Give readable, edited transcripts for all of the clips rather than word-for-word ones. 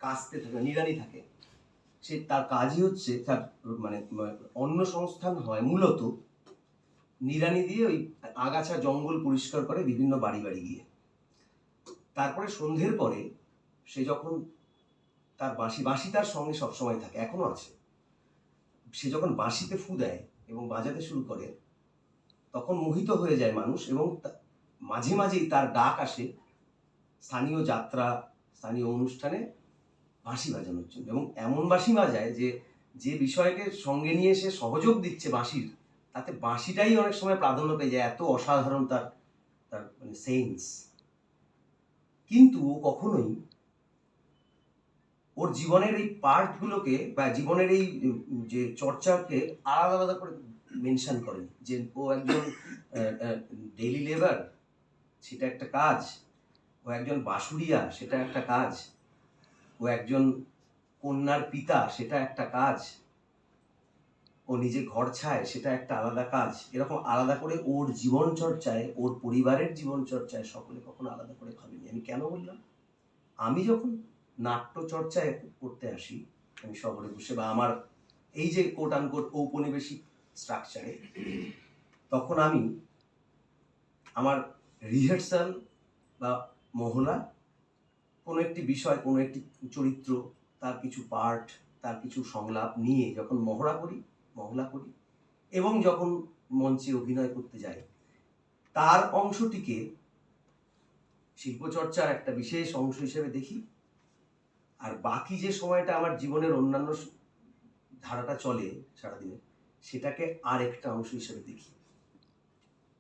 কাস্তে থাকে, নিড়ানি থাকে, সে তার কাজই হচ্ছে তার মানে অন্ন সংস্থান হয় মূলত নিড়ানি দিয়ে ওই আগাছা জঙ্গল পরিষ্কার করে বিভিন্ন বাড়ি বাড়ি গিয়ে। তারপরে সন্ধ্যের পরে সে যখন তার বাঁশি তার সঙ্গে সবসময় থাকে, এখনো আছে, সে যখন বাঁশিতে ফু দেয় এবং বাজাতে শুরু করে তখন মোহিত হয়ে যায় মানুষ, এবং মাঝে মাঝেই তার ডাক আসে স্থানীয় যাত্রা, স্থানীয় অনুষ্ঠানে বাঁশি বাজানোর জন্য, এবং এমন বাঁশি বাজায় যে বিষয়কে সঙ্গে নিয়ে সে সহযোগ দিচ্ছে বাঁশির, তাতে বাঁশিটাই অনেক সময় প্রাধান্য পেয়ে যায়, এত অসাধারণ তার তার মানে সেন্স। কিন্তু ও কখনোই ওর জীবনের এই পার্টগুলোকে বা জীবনের এই যে চর্চাকে আলাদা আলাদা করে মেনশন করেনি, যে ও একজন ডেইলি লেবার, সেটা একটা কাজ, ও একজন বাঁশুড়িয়া, সেটা একটা কাজ, ও একজন কন্যার পিতা, সেটা একটা কাজ, ও নিজে ঘর ছায়, সেটা একটা আলাদা কাজ। এরকম আলাদা করে ওর জীবন চর্চায়, ওর পরিবারের জীবন চর্চায় সকলে কখনো আলাদা করে ভাবেনি। আমি কেন বললাম? আমি যখন নাট্য চর্চায় করতে আসি, আমি শহরে বসে বা আমার এই যে কোট আনকোট ঔপনিবেশিক স্ট্রাকচারে, তখন আমি আমার রিহার্সাল বা মহলা, কোনো একটি বিষয়, কোনো একটি চরিত্র, তার কিছু পার্ট, তার কিছু সংলাপ নিয়ে যখন মহলা করি এবং যখন মঞ্চে অভিনয় করতে যাই, তার অংশটিকে শিল্পচর্চার একটা বিশেষ অংশ হিসেবে দেখি, আর বাকি যে সময়টা আমার জীবনের অন্যান্য ধারাটা চলে সারাদিনে, সেটাকে আর একটা অংশ হিসেবে দেখি।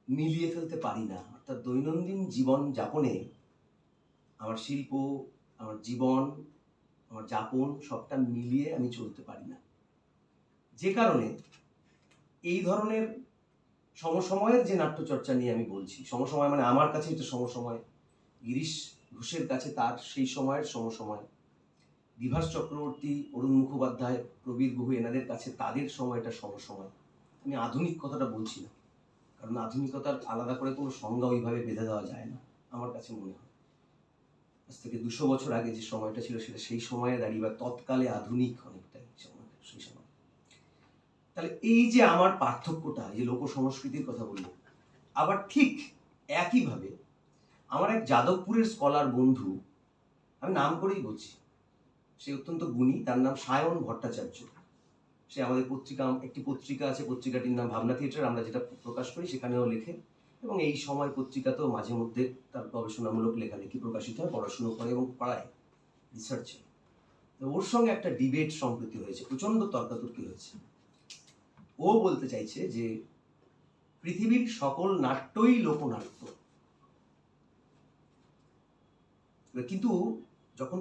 মিলিয়ে ফেলতে পারি না, অর্থাৎ দৈনন্দিন জীবন যাপনে আমার শিল্প, আমার জীবন, আমার যাপন সবটা মিলিয়ে আমি চলতে পারি না, যে কারণে এই ধরনের সমসময়ের যে নাট্যচর্চা নিয়ে আমি বলছি, সমসময় মানে আমার কাছে এটা সমসময়, গিরিশ ঘোষের কাছে তার সেই সময়ের সমসময়, বিভাস চক্রবর্তী, অরুণ মুখোপাধ্যায়, প্রবীর গুহ, এনাদের কাছে তাদের সময়টা সমসময়। আমি আধুনিক কথাটা বলছি না, কারণ আধুনিকতার আলাদা করে কোনো সংজ্ঞা ওইভাবে বেঁধে দেওয়া যায় না আমার কাছে মনে হয়। আজ থেকে 200 বছর আগে যে সময়টা ছিল সেটা সেই সময়ে দাঁড়িয়ে বা তৎকালে আধুনিক অনেকটাই সময়টা, সেই সময়। তাহলে এই যে আমার পার্থক্যটা, যে লোক সংস্কৃতির কথা বলবো, আবার ঠিক একইভাবে আমার এক যাদবপুরের স্কলার বন্ধু, আমি নাম করেই বলছি, সে অত্যন্ত গুণী, তার নাম সায়ন ভট্টাচার্য। সে আমাদের একটি পত্রিকা আছে, পত্রিকাটির নাম ভাবনা থিয়েটার, আমরা যেটা প্রকাশ করি সেখানেও লেখে, এবং এই সময় পত্রিকাতেও মাঝে মধ্যে তার গবেষণামূলক লেখালেখি প্রকাশিত হয়, পড়াশুনো করে এবং পড়ায়, রিসার্চে। তো ওর সঙ্গে একটা ডিবেট সম্প্রতি হয়েছে, প্রচণ্ড তর্কাতর্কি হয়েছে। ও বলতে চাইছে যে পৃথিবীর সকল নাট্যই লোকনাট্য, কিন্তু যখন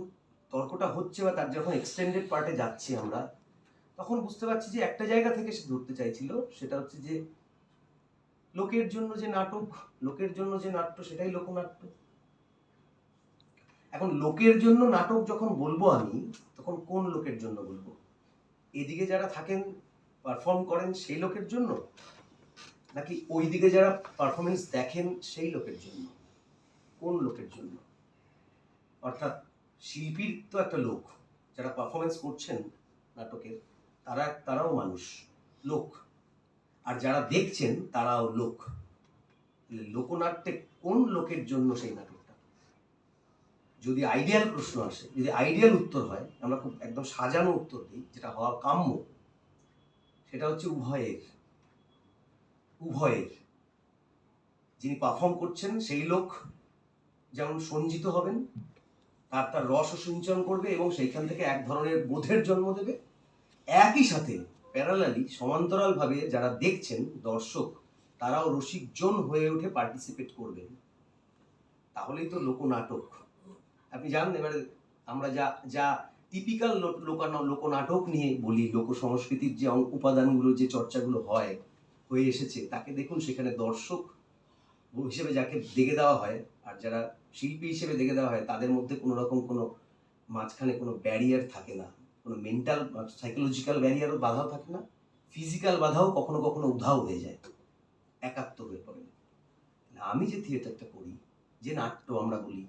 তর্কটা হচ্ছে বা তার যখন এক্সটেন্ডেড পার্টে যাচ্ছি আমরা, তখন বুঝতে পারছি যে একটা জায়গা থেকে সে ধরতে চাইছিল, সেটা হচ্ছে যে লোকের জন্য যে নাটক, লোকের জন্য যে নাট্য, সেটাই লোকনাট্য। এখন লোকের জন্য নাটক যখন বলবো আমি, তখন কোন লোকের জন্য বলবো? এদিকে যারা থাকেন, পারফর্ম করেন, সেই লোকের জন্য, নাকি ওইদিকে যারা পারফরমেন্স দেখেন সেই লোকের জন্য? কোন লোকের জন্য? অর্থাৎ শিল্পীর তো একটা লোক, যারা পারফরমেন্স করছেন নাটকের, তারাও মানুষ, লোক, আর যারা দেখছেন তারাও লোক। লোকনাট্যে কোন লোকের জন্য সেই নাটকটা? যদি আইডিয়াল প্রশ্ন আসে, যদি আইডিয়াল উত্তর হয়, আমরা খুব একদম সাজানো উত্তর দিই, যেটা হওয়া কাম্য, সেটা হচ্ছে উভয়ের। যিনি পারফর্ম করছেন সেই লোক যেমন সঞ্জিত হবেন, তার রস সিঞ্চন করবে এবং সেইখান থেকে এক ধরনের বোধের জন্ম দেবে, একই সাথে প্যারালালি সমান্তরালভাবে যারা দেখছেন দর্শক, তারাও রসিকজন হয়ে উঠে পার্টিসিপেট করবেন। তাহলেই তো লোকনাটক। আপনি জানেন, এবারে আমরা যা টিপিক্যাল লোকনাটক নিয়ে বলি, লোক সংস্কৃতির যে উপাদানগুলো, যে চর্চাগুলো হয়ে এসেছে, তাকে দেখুন, সেখানে দর্শক হিসেবে যাকে দেখে দেওয়া হয় আর যারা শিল্পী হিসেবে দেখে দেওয়া হয়, তাদের মধ্যে কোনো রকম কোনো মাঝখানে কোনো ব্যারিয়ার থাকে না, কোনো মেন্টাল সাইকোলজিক্যাল ব্যারিয়ারও বাধাও থাকে না, ফিজিক্যাল বাধাও কখনো কখনো উধাও হয়ে যায়, একাত্ম হয়ে পড়ে। আমি যে থিয়েটারটা করি, যে নাট্য আমরা বলি,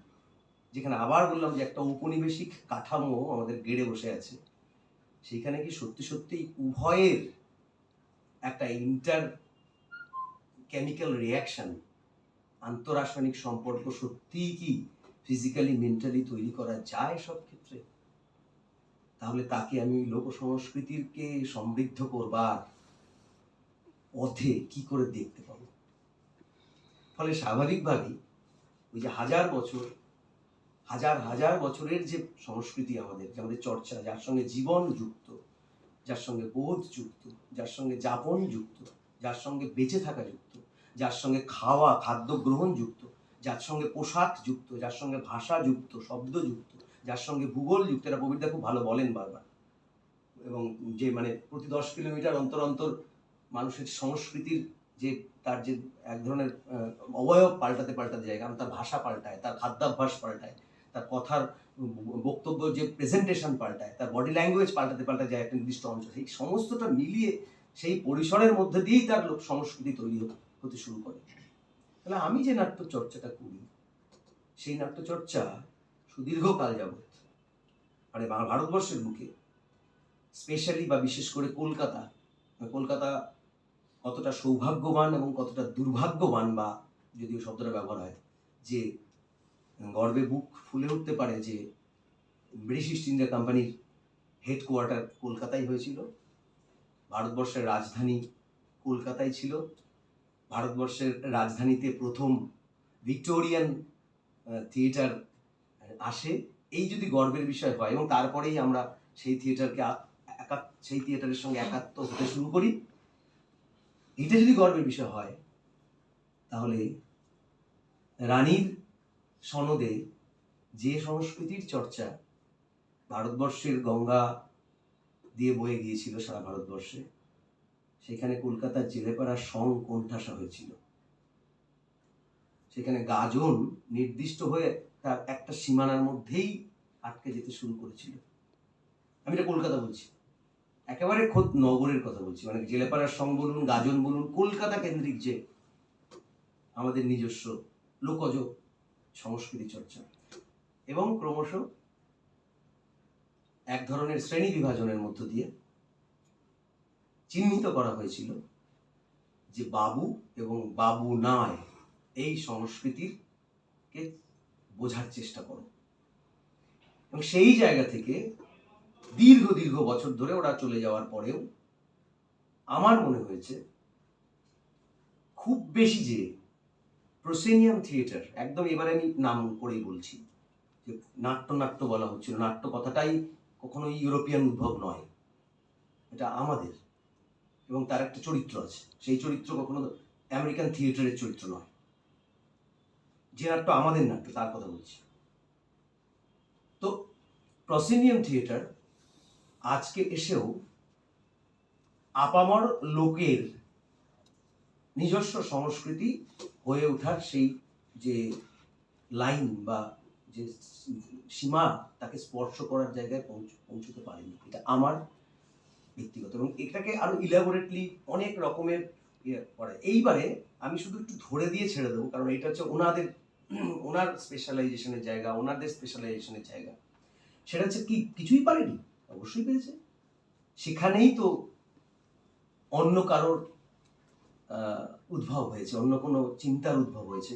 যেখানে আবার বললাম যে একটা ঔপনিবেশিক কাঠামো আমাদের গেড়ে বসে আছে, সেইখানে কি সত্যি সত্যি উভয়ের একটা ইন্টার কেমিক্যাল রিয়াকশন, আন্তঃরাসায়নিক সম্পর্ক সত্যিই কি ফিজিক্যালি মেন্টালি তৈরি করা যায় সব ক্ষেত্রে? তাহলে তাকে আমি লোক সংস্কৃতিকে সমৃদ্ধ করবার পথে কি করে দেখতে পাবো? ফলে স্বাভাবিকভাবেই ওই যে হাজার বছর, হাজার হাজার বছরের যে সংস্কৃতি আমাদের, যে আমাদের চর্চা, যার সঙ্গে জীবন যুক্ত, যার সঙ্গে বোধ যুক্ত, যার সঙ্গে যাপন যুক্ত, যার সঙ্গে বেঁচে থাকা যুক্ত, যার সঙ্গে খাওয়া খাদ্য গ্রহণ যুক্ত, যার সঙ্গে পোশাক যুক্ত, যার সঙ্গে ভাষা যুক্ত, শব্দ যুক্ত, যার সঙ্গে ভূগোল যুক্ত, এটা প্রবীরদা খুব ভালো বলেন বারবার। এবং যে মানে প্রতি 10 কিলোমিটার অন্তর অন্তর মানুষের সংস্কৃতির যে তার যে এক ধরনের অবয়ব পাল্টাতে পাল্টাতে যায়, কারণ তার ভাষা পাল্টায়, তার খাদ্যাভ্যাস পাল্টায়, তার কথার বক্তব্য যে প্রেজেন্টেশন পাল্টায়, তার বডি ল্যাঙ্গুয়েজ পাল্টাতে পাল্টাতে যায় একটা নির্দিষ্ট অঞ্চল। সেই সমস্তটা মিলিয়ে সেই পরিসরের মধ্যে দিয়েই তার লোক সংস্কৃতি তৈরি হতে শুরু করে। তাহলে আমি যে নাট্য চর্চাটা করি, সেই নাট্যচর্চা সুদীর্ঘকাল যাবৎ মানে ভারতবর্ষের বুকে স্পেশালি বা বিশেষ করে কলকাতা কতটা সৌভাগ্যবান এবং কতটা দুর্ভাগ্যবান, বা যদিও শব্দটা ব্যবহার হয়, যে গর্বে বুক ফুলে উঠতে পারে যে ব্রিটিশ ইস্ট ইন্ডিয়া কোম্পানির হেডকোয়ার্টার কলকাতায় হয়েছিল, ভারতবর্ষের রাজধানী কলকাতায় ছিল, ভারতবর্ষের রাজধানীতে প্রথম ভিক্টোরিয়ান থিয়েটার আসে, এই যদি গর্বের বিষয় হয় এবং তারপরেই আমরা সেই থিয়েটারের সঙ্গে একাত্ম হতে শুরু করি, এটা যদি গর্বের বিষয় হয়, তাহলে রানীর সনদে যে সংস্কৃতির চর্চা ভারতবর্ষের গঙ্গা দিয়ে বয়ে গিয়েছিল সারা ভারতবর্ষে, সেখানে কলকাতার জেলেপাড়ার সং কোণঠাসা হয়েছিল। সেখানে গাজন নির্দিষ্ট হয়ে তার একটা সীমানার মধ্যেই আটকে যেতে শুরু করেছিল। আমি এটা কলকাতা বলছি, একেবারে খোদ নগরের কথা বলছি, মানে জেলেপাড়ার সং বলুন, গাজন বলুন, কলকাতা কেন্দ্রিক যে আমাদের নিজস্ব লোকজ সংস্কৃতি চর্চা, এবং ক্রমশ এক ধরনের শ্রেণী বিভাজনের মধ্য দিয়ে চিহ্নিত করা হয়েছিল যে বাবু এবং বাবু নয় এই সংস্কৃতিকে বোঝার চেষ্টা করো। এবং সেই জায়গা থেকে দীর্ঘ দীর্ঘ বছর ধরে ওরা চলে যাওয়ার পরেও আমার মনে হয়েছে খুব বেশি যে প্রসেনিয়াম থিয়েটার, একদম এবারে আমি নাম করেই বলছি, যে নাট্য বলা হচ্ছিল, নাট্য কথাটাই কখনো ইউরোপিয়ান উদ্ভব নয়, এটা আমাদের, এবং তার একটা চরিত্র আছে, সেই চরিত্র কখনো আমেরিকান থিয়েটারের চরিত্র নয়, যে নাট্য আমাদের নাট্য তার কথা বলছি। তো প্রসেনিয়াম থিয়েটার আজকে এসেও আপামর লোকের নিজস্ব সংস্কৃতি হয়ে ওঠার সেই যে লাইন বা যে সীমা, তাকে স্পর্শ করার জায়গায় পৌঁছতে পারেনি, এটা আমার ব্যক্তিগত, এবং এটাকে আরো ইলাবোরেটলি অনেক রকমের করে। এইবারে আমি শুধু একটু ধরে দিয়ে ছেড়ে দেবো, কারণ এটা হচ্ছে ওনার স্পেশালাইজেশনের জায়গা, ওনাদের স্পেশালাইজেশনের জায়গা। সেটা হচ্ছে কি কিছুই পারেনি, অবশ্যই পেরেছে। সেখানেই তো অন্য কারোর উদ্ভব হয়েছে, অন্য কোনো চিন্তার উদ্ভব হয়েছে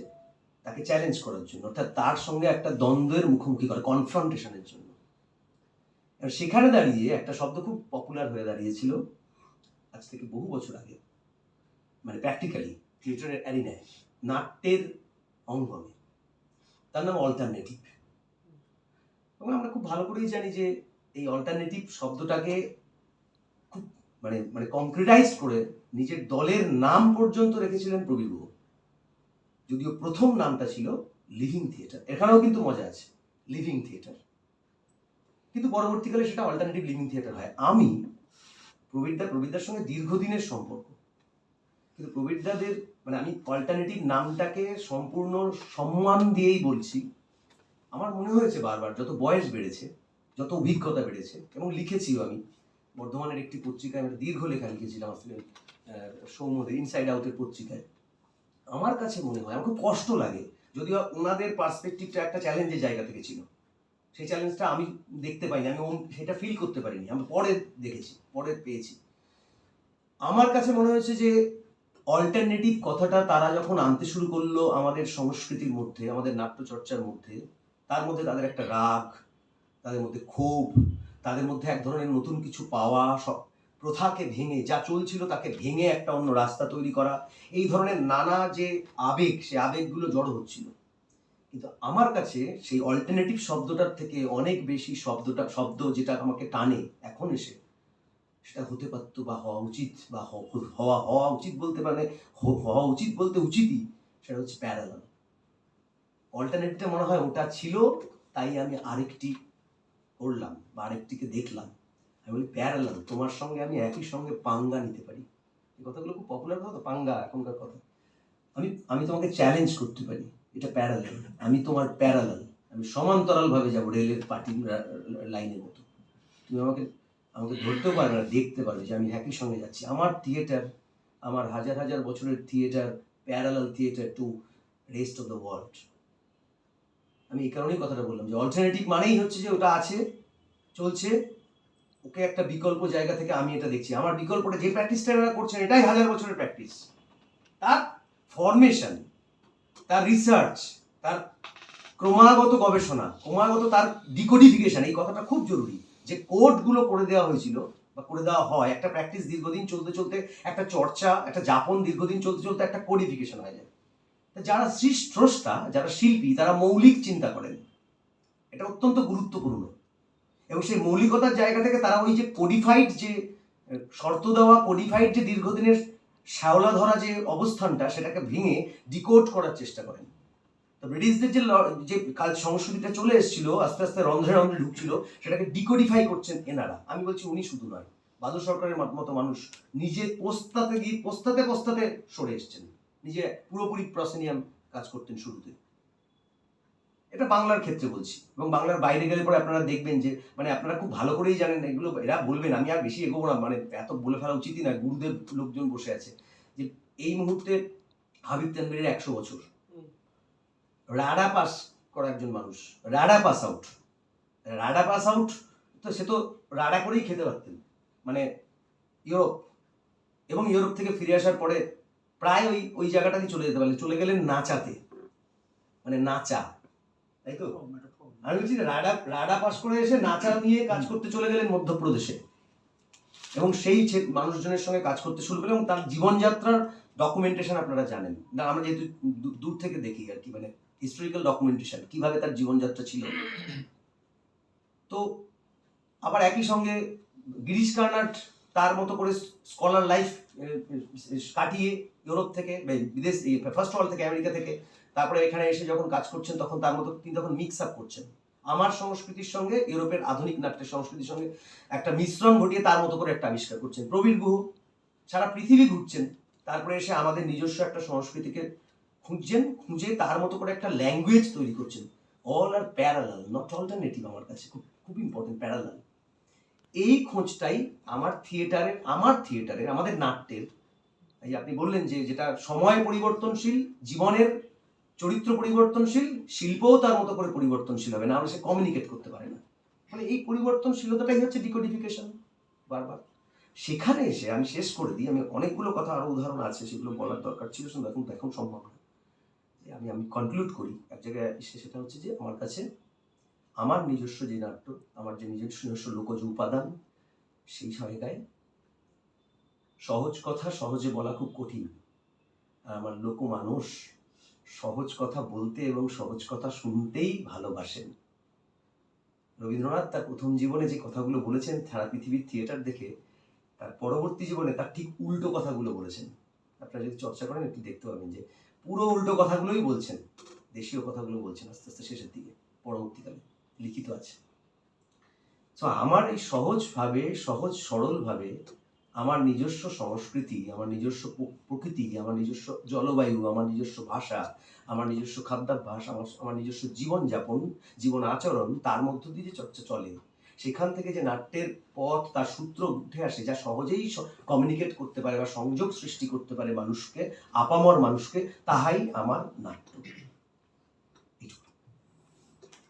তাকে চ্যালেঞ্জ করার জন্য, অর্থাৎ তার সঙ্গে একটা দ্বন্দ্বের মুখোমুখি করা, কনফ্রন্টেশনের জন্য। সেখানে দাঁড়িয়ে একটা শব্দ খুব পপুলার হয়ে দাঁড়িয়েছিল আজ থেকে বহু বছর আগে, মানে প্র্যাকটিক্যালি থিয়েটারের অ্যারিনায়, নাট্যের অঙ্গনে, তার নাম অল্টারনেটিভ। এবং আমরা খুব ভালো করেই জানি যে এই অল্টারনেটিভ শব্দটাকে খুব মানে মানে কংক্রিটাইজ করে নিজের দলের নাম পর্যন্ত রেখেছিলেন প্রবীর গুহ, যদিও প্রথম নামটা ছিল লিভিং থিয়েটার। এখানেও কিন্তু মজা আছে, লিভিং থিয়েটার, কিন্তু পরবর্তীকালে সেটা অল্টারনেটিভ লিভিং থিয়েটার হয়। আমি প্রবীরদার সঙ্গে দীর্ঘদিনের সম্পর্ক, কিন্তু প্রবীরদাদের মানে আমি অল্টারনেটিভ নামটাকে সম্পূর্ণ সম্মান দিয়েই বলছি। আমার মনে হয়েছে বারবার, যত বয়স বেড়েছে, যত অভিজ্ঞতা বেড়েছে, এবং লিখেছিও আমি বর্ধমানের একটি পত্রিকায় একটা দীর্ঘ লেখা লিখেছিলাম আসলে সৌম্যদের ইনসাইড আউটের পত্রিকায়। আমার কাছে মনে হয়, আমার খুব কষ্ট লাগে যদিও ওনাদের পার্সপেক্টিভটা একটা চ্যালেঞ্জের জায়গা থেকে ছিল, সেই চ্যালেঞ্জটা আমি দেখতে পাইনি, আমি সেটা ফিল করতে পারিনি, আমি পরে দেখেছি, পরে পেয়েছি। আমার কাছে মনে হয়েছে যে অল্টারনেটিভ কথাটা তারা যখন আনতে শুরু করলো আমাদের সংস্কৃতির মধ্যে, আমাদের নাট্যচর্চার মধ্যে, তার মধ্যে তাদের একটা রাগ, তাদের মধ্যে ক্ষোভ, তাদের মধ্যে এক ধরনের নতুন কিছু পাওয়া, সব প্রথাকে ভেঙে, যা চলছিল তাকে ভেঙে একটা অন্য রাস্তা তৈরি করা, এই ধরনের নানা যে আবেগ, সে আবেগগুলো জড়ো হচ্ছিল। কিন্তু আমার কাছে সেই অল্টারনেটিভ শব্দটার থেকে অনেক বেশি শব্দ যেটা আমাকে টানে এখন এসে, সেটা হতে পারতো বা হওয়া উচিত, বা হওয়া উচিত বলতে মানে হওয়া উচিত বলতে উচিতই, সেটা হচ্ছে প্যারালাল। অল্টারনেটিভটা মনে হয় ওটা ছিল, তাই আমি আরেকটি করলাম বা আরেকটিকে দেখলাম। আমি বলি প্যারালাল, তোমার সঙ্গে আমি একই সঙ্গে পাঙ্গা নিতে পারি। এই কথাগুলো খুব পপুলার কথা, পাঙ্গা এখনকার কথা। আমি তোমাকে চ্যালেঞ্জ করতে পারি, এটা প্যারালাল, আমি তোমার প্যারালাল, আমি সমান্তরাল ভাবে যাবো রেলের পার্টি লাইনের মতো। তুমি আমাকে ধরতেও পারবে না, দেখতে পারবে যে আমি একই সঙ্গে যাচ্ছি। আমার থিয়েটার, আমার হাজার হাজার বছরের theatre, parallel theatre to rest of the world. আমি এই কারণেই কথাটা বললাম যে অল্টারনেটিভ মানেই হচ্ছে যে ওটা আছে, চলছে, ওকে একটা বিকল্প জায়গা থেকে আমি এটা দেখছি। আমার বিকল্পটা, যে প্র্যাকটিসটা এরা করছেন, এটাই হাজার বছরের প্র্যাকটিস। তার ফরমেশন, তার রিসার্চ, তার ক্রমাগত গবেষণা, ক্রমাগত তার ডিকোডিফিকেশন, এই কথাটা খুব জরুরি। যে কোডগুলো করে দেওয়া হয়েছিল বা করে দেওয়া হয়, একটা প্র্যাকটিস দীর্ঘদিন চলতে চলতে, একটা চর্চা, একটা যাপন দীর্ঘদিন চলতে চলতে একটা কোডিফিকেশন হয়ে যায়। যারা স্রষ্টা, যারা শিল্পী, তারা মৌলিক চিন্তা করেন, এটা অত্যন্ত গুরুত্বপূর্ণ। এবং সেই মৌলিকতার জায়গা থেকে তারা ওই যে কোডিফাইড, যে শর্ত দেওয়া কোডিফাইড, যে দীর্ঘদিনের শ্যাওলা ধরা যে অবস্থানটা, সেটাকে ভেঙে ডিকোড করার চেষ্টা করেন। তো ব্রিটিশদের যে কাল সংস্কৃতিটা চলে এসেছিল, আস্তে আস্তে রন্ধ্রে রন্ধ্রে ঢুকছিল, সেটাকে ডিকোডিফাই করছেন এনারা। আমি বলছি উনি শুধু নয়, বাদল সরকারের মতো মানুষ নিজে পোস্তাতে সরে এসছেন, নিজে পুরোপুরি প্রসেনিয়াম কাজ করতেন শুরুতে। এটা বাংলার ক্ষেত্রে বলছি, এবং বাংলার বাইরে গেলে পরে আপনারা দেখবেন যে মানে আপনারা খুব ভালো করেই জানেন, এগুলো এরা বলবেন, আমি আর বেশি এগোবো না, মানে এত বলে ফেলা উচিতই না, গুরুদেব লোকজন বসে আছে, যে এই মুহূর্তে হাবিব তানভীরের 100 বছর, রাডা পাস করা একজন মানুষ, রাডা পাস আউট, তো সে তো রাডা করেই খেতে পারতেন, মানে ইউরোপ, এবং ইউরোপ থেকে ফিরে আসার পরে প্রায় ওই জায়গাটাতে চলে যেতে পারলেন, চলে গেলেন নাচাতে, মানে নাচা, তাই তো? আমি বলছি রাডা পাস করে এসে নাচা নিয়ে কাজ করতে চলে গেলেন মধ্যপ্রদেশে, এবং সেই মানুষজনের সঙ্গে কাজ করতে শুরু করলেন, এবং তার জীবনযাত্রার ডকুমেন্টেশন আপনারা জানেন না, আমরা যেহেতু দূর থেকে দেখি আর কি, মানে হিস্টোরিক্যাল ডকুমেন্টেশন, কিভাবে তার জীবনযাত্রা ছিল। তো আবার একই সঙ্গে গিরিশ কার্নাড তার মতো করে স্কলার লাইফ কাটিয়ে ইউরোপ থেকে, বিদেশ, ফার্স্ট ওয়ার্ল্ড থেকে, আমেরিকা থেকে, তারপরে এখানে এসে যখন কাজ করছেন, তখন তার মতো তিনি তখন মিক্স আপ করছেন আমার সংস্কৃতির সঙ্গে, ইউরোপের আধুনিক নাট্যের সংস্কৃতির সঙ্গে একটা মিশ্রণ ঘটিয়ে তার মতো করে একটা আবিষ্কার করছেন। প্রবীর গুহ সারা পৃথিবী ঘুরছেন, তারপরে এসে আমাদের নিজস্ব একটা সংস্কৃতিকে খুঁজে তার মতো করে একটা ল্যাঙ্গুয়েজ তৈরি করছেন। All are parallel, not alternative. আমার কাছে খুব ইম্পর্টেন্ট, প্যারালাল। এই খোঁজটাই আমার থিয়েটারের, আমাদের নাট্যের, এই আপনি বললেন যে যেটা সময় পরিবর্তনশীল, জীবনের চরিত্র পরিবর্তনশীল, শিল্পও তার মতো করে পরিবর্তনশীল হবে, না হলে সে কমিউনিকেট করতে পারে না। মানে এই পরিবর্তনশীলতাটাই হচ্ছে ডিকোডিফিকেশন বারবার। সেখানে এসে আমি শেষ করে দিই, আমি অনেকগুলো কথা, আরো উদাহরণ আছে, সেগুলো বলার দরকার ছিল, এখন সম্ভব না। আমি কনক্লুড করি এক জায়গায় এসে, সেটা হচ্ছে যে আমার কাছে আমার নিজস্ব যে নাট্য, আমার যে নিজস্ব লোকজ উপাদান, সেই জায়গায় সহজ কথা সহজে বলা খুব কঠিন। আর আমার লোকমানুষ সহজ কথা বলতে এবং সহজ কথা শুনতেই ভালোবাসেন। রবীন্দ্রনাথ তার প্রথম জীবনে যে কথাগুলো বলেছেন সারা পৃথিবীর থিয়েটার দেখে, তার পরবর্তী জীবনে তার ঠিক উল্টো কথাগুলো বলেছেন। আপনারা যদি চর্চা করেন একটু দেখতে পাবেন যে পুরো উল্টো কথাগুলোই বলছেন, দেশীয় কথাগুলো বলছেন আস্তে আস্তে শেষের দিকে, পরবর্তীকালে লিখিত আছে। তো আমার এই সহজ সরলভাবে আমার নিজস্ব সংস্কৃতি, আমার নিজস্ব প্রকৃতি, আমার নিজস্ব জলবায়ু, আমার নিজস্ব ভাষা, আমার নিজস্ব খাদ্যাভ্যাস, আমার নিজস্ব জীবনযাপন, জীবন আচরণ, তার মধ্য দিয়ে যে চর্চা চলে, সেখান থেকে যে নাট্যের পথ, তার সূত্র উঠে আসে, যা সহজেই কমিউনিকেট করতে পারে বা সংযোগ সৃষ্টি করতে পারে মানুষকে, আপামর মানুষকে, তাহাই আমার নাট্য।